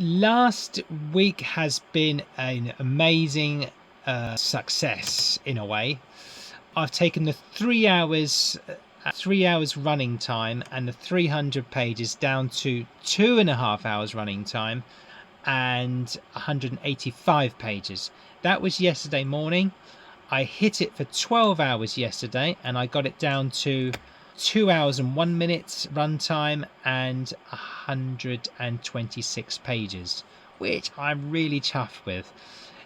Last week has been an amazing success in a way. I've taken the 3 hours running time and the 300 pages down to 2.5 hours running time and 185 pages. That was yesterday morning. I hit it for 12 hours yesterday and I got it down to 2 hours and 1 minute runtime and 126 pages, which I'm really chuffed with.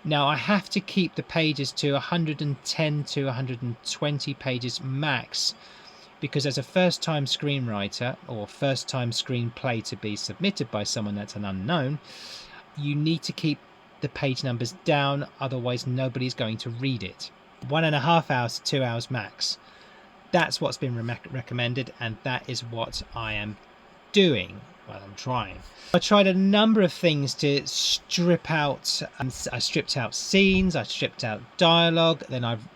Now I have to keep the pages to 110 to 120 pages max, because as a first-time screenwriter or first-time screenplay to be submitted by someone that's an unknown, you need to keep the page numbers down, otherwise nobody's going to read it. 1.5 hours to 2 hours max. That's what's been recommended, and that is what I am doing. Well, I'm trying. I tried a number of things to strip out. I stripped out scenes, I stripped out dialogue, then I've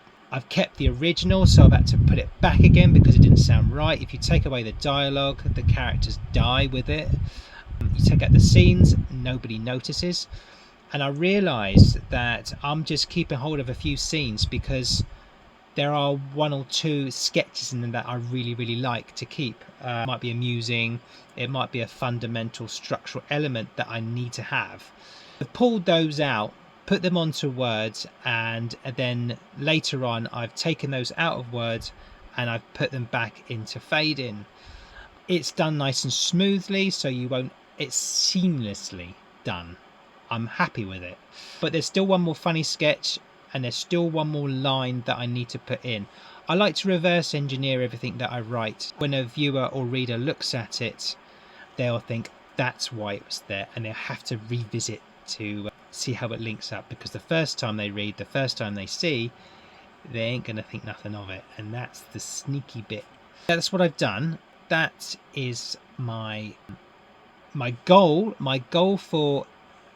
kept the original, so I've had to put it back again because it didn't sound right. If you take away the dialogue, the characters die with it. You take out the scenes, nobody notices. And I realised that I'm just keeping hold of a few scenes because there are one or two sketches in them that I really like to keep. It might be amusing, it might be a fundamental structural element that I need to have. I've pulled those out, put them onto Word, and then later on I've taken those out of Word and I've put them back into Fade In. It's done nice and smoothly, so it's seamlessly done. I'm happy with it. But there's still one more funny sketch and there's still one more line that I need to put in. I like to reverse engineer everything that I write. When a viewer or reader looks at it, they'll think that's why it was there, and they'll have to revisit to see how it links up, because the first time they read, the first time they see, they ain't gonna think nothing of it, and that's the sneaky bit. That's what I've done. That is my goal. My goal for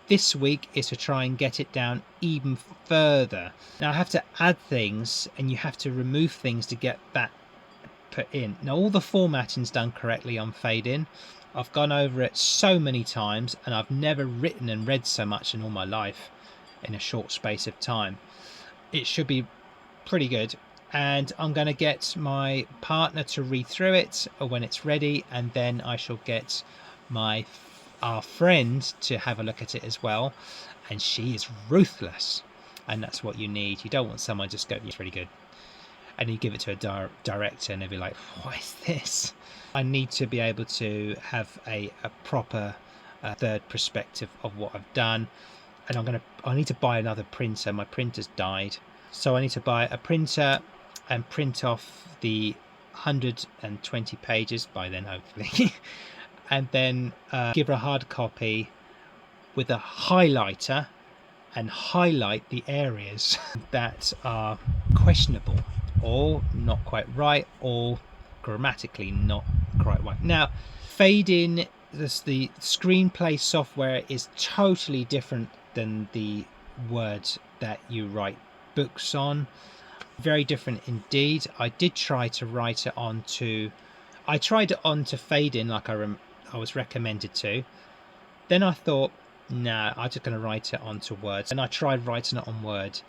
this week is to try and get it down even further. Now I have to add things and you have to remove things to get that put in. Now all the formatting's done correctly on Fade In. I've gone over it so many times and I've never written and read so much in all my life in a short space of time. It should be pretty good, and I'm going to get my partner to read through it when it's ready, and then I shall get our friend to have a look at it as well, and she is ruthless, and that's what you need. You don't want someone just go, it's really good, and you give it to a director and they'll be like, what is this? I need to be able to have a proper third perspective of what I've done, and I need to buy another printer. My printer's died, so I need to buy a printer and print off the 120 pages by then, hopefully. And then give her a hard copy with a highlighter and highlight the areas that are questionable or not quite right or grammatically not quite right. Now, Fade In, the Screenplay software, is totally different than the Word that you write books on. Very different indeed. I did try to write it onto Fade In like I was recommended to. Then I thought, nah, I'm just going to write it onto Word. And I tried writing it on Word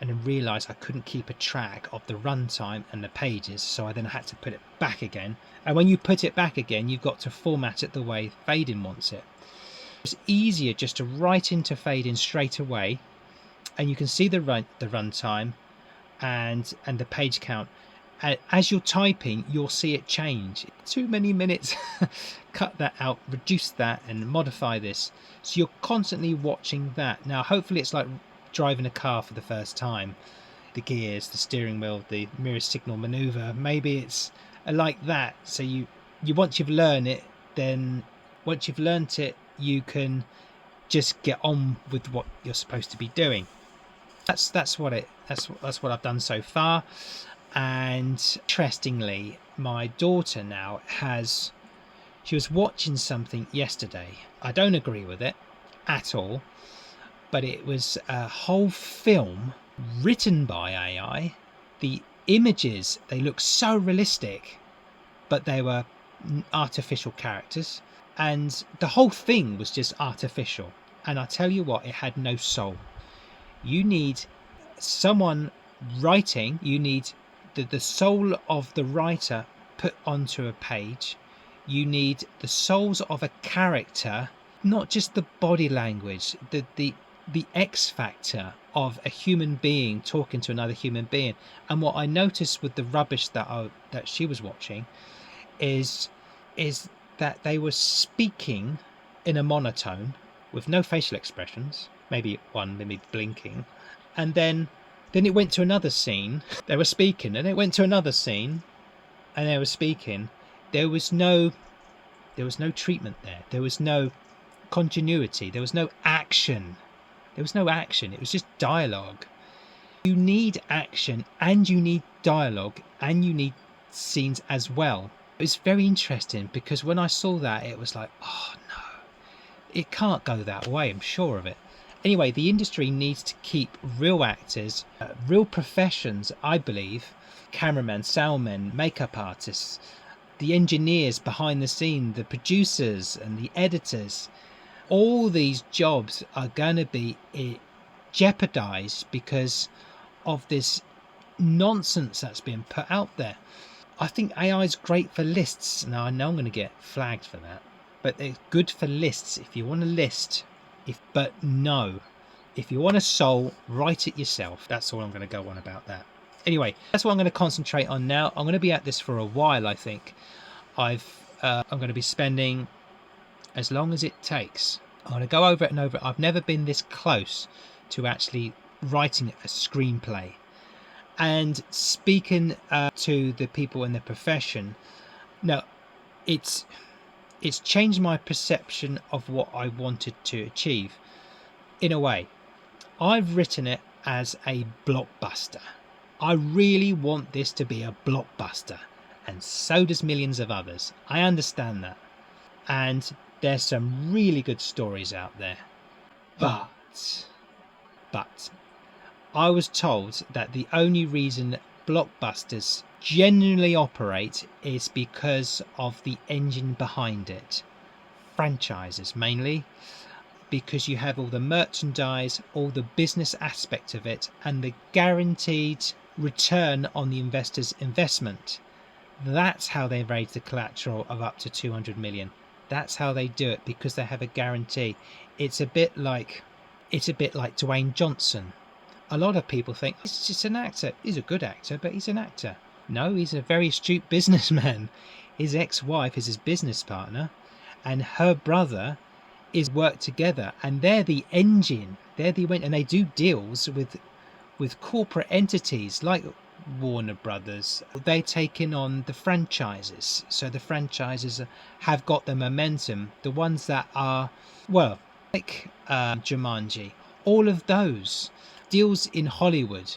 and then realised I couldn't keep a track of the runtime and the pages, so I then had to put it back again. And when you put it back again, you've got to format it the way Fade In wants it. It's easier just to write into Fade In straight away, and you can see the runtime and the page count. As you're typing, you'll see it change. Too many minutes. Cut that out, reduce that, and modify this. So you're constantly watching that. Now, hopefully it's like driving a car for the first time. The gears, the steering wheel, the mirror signal maneuver. Maybe it's like that. So you once you've learned it, then once you've learnt it, you can just get on with what you're supposed to be doing. That's what I've done so far. And interestingly, my daughter now she was watching something yesterday. I don't agree with it at all, but it was a whole film written by AI. The images, they look so realistic, but they were artificial characters, and the whole thing was just artificial. And I tell you what, it had no soul. You need someone writing, you need the soul of the writer put onto a page. You need the souls of a character, not just the body language, the X factor of a human being talking to another human being. And what I noticed with the rubbish that she was watching is that they were speaking in a monotone with no facial expressions, maybe one, maybe blinking, and then it went to another scene. They were speaking, and it went to another scene, and they were speaking. There was no treatment there. There was no continuity. There was no action. There was no action. It was just dialogue. You need action, and you need dialogue, and you need scenes as well. It was very interesting because when I saw that, it was like, oh no, it can't go that way. I'm sure of it. Anyway, the industry needs to keep real actors, real professions, I believe, cameramen, soundmen, makeup artists, the engineers behind the scene, the producers and the editors. All these jobs are going to be jeopardized because of this nonsense that's being put out there. I think AI is great for lists. Now, I know I'm going to get flagged for that, but it's good for lists. If you want a list, but no, if you want a soul, write it yourself. That's all I'm going to go on about that. Anyway, that's what I'm going to concentrate on now. I'm going to be at this for a while. I think I'm going to be spending as long as it takes. I'm going to go over it and over it. I've never been this close to actually writing a screenplay. And speaking to the people in the profession, now it's changed my perception of what I wanted to achieve. In a way, I've written it as a blockbuster. I really want this to be a blockbuster, and so does millions of others. I understand that. And there's some really good stories out there. But I was told that the only reason blockbusters genuinely operate is because of the engine behind it. Franchises mainly, because you have all the merchandise, all the business aspect of it, and the guaranteed return on the investor's investment. That's how they raise the collateral of up to 200 million. That's how they do it, because they have a guarantee. It's a bit like Dwayne Johnson. A lot of people think he's just an actor. He's a good actor, but he's an actor. No, he's a very astute businessman. His ex-wife is his business partner, and her brother is worked together, and they're the engine. They're the and they do deals with corporate entities like Warner Brothers. They take in on the franchises, so the franchises have got the momentum. The ones that are, well, like Jumanji, all of those deals in Hollywood,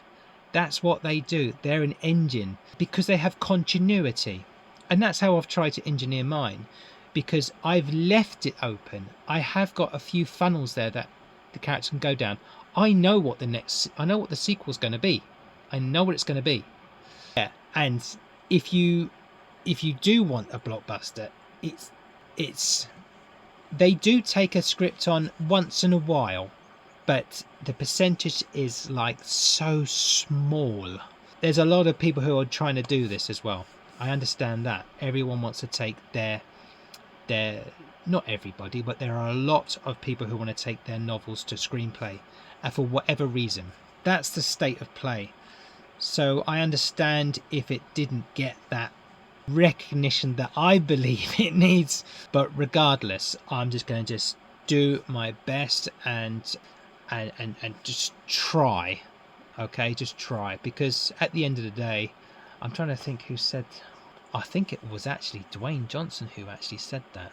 that's what they do. They're an engine because they have continuity, and that's how I've tried to engineer mine, because I've left it open. I have got a few funnels there that the character can go down. I know what the sequel's going to be. I know what it's going to be. Yeah, and if you do want a blockbuster, they do take a script on once in a while, but the percentage is like so small. There's a lot of people who are trying to do this as well. I understand that everyone wants to take their not everybody, but there are a lot of people who want to take their novels to screenplay, and for whatever reason, that's the state of play. So I understand if it didn't get that recognition that I believe it needs, but regardless, I'm just going to just do my best and just try. Okay, just try, because at the end of the day, I'm trying to think who said, I think it was actually Dwayne Johnson who actually said that.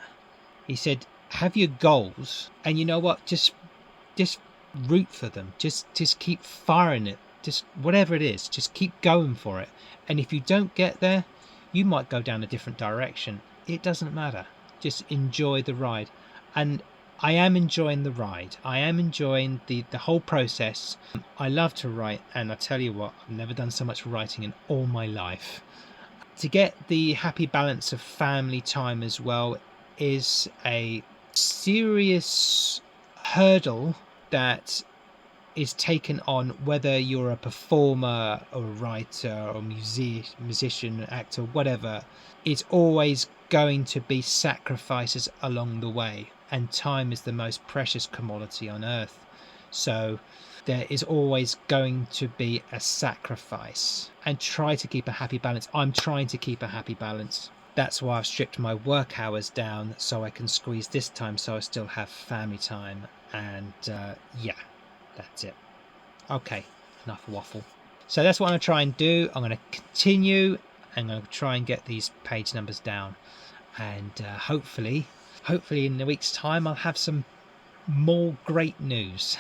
He said, have your goals, and you know what, just root for them, just keep firing it, just whatever it is, just keep going for it. And if you don't get there, you might go down a different direction. It doesn't matter, just enjoy the ride. And I am enjoying the ride. I am enjoying the whole process. I love to write, and I tell you what, I've never done so much writing in all my life. To get the happy balance of family time as well, is a serious hurdle that is taken on, whether you're a performer or a writer or musician, actor, whatever. It's always going to be sacrifices along the way, and time is the most precious commodity on earth. So there is always going to be a sacrifice, and try to keep a happy balance. I'm trying to keep a happy balance. That's why I've stripped my work hours down, so I can squeeze this time so I still have family time. And yeah, that's it. Okay, enough waffle. So that's what I'm going to try and do. I'm going to continue. I'm going to try and get these page numbers down. And hopefully in a week's time, I'll have some more great news.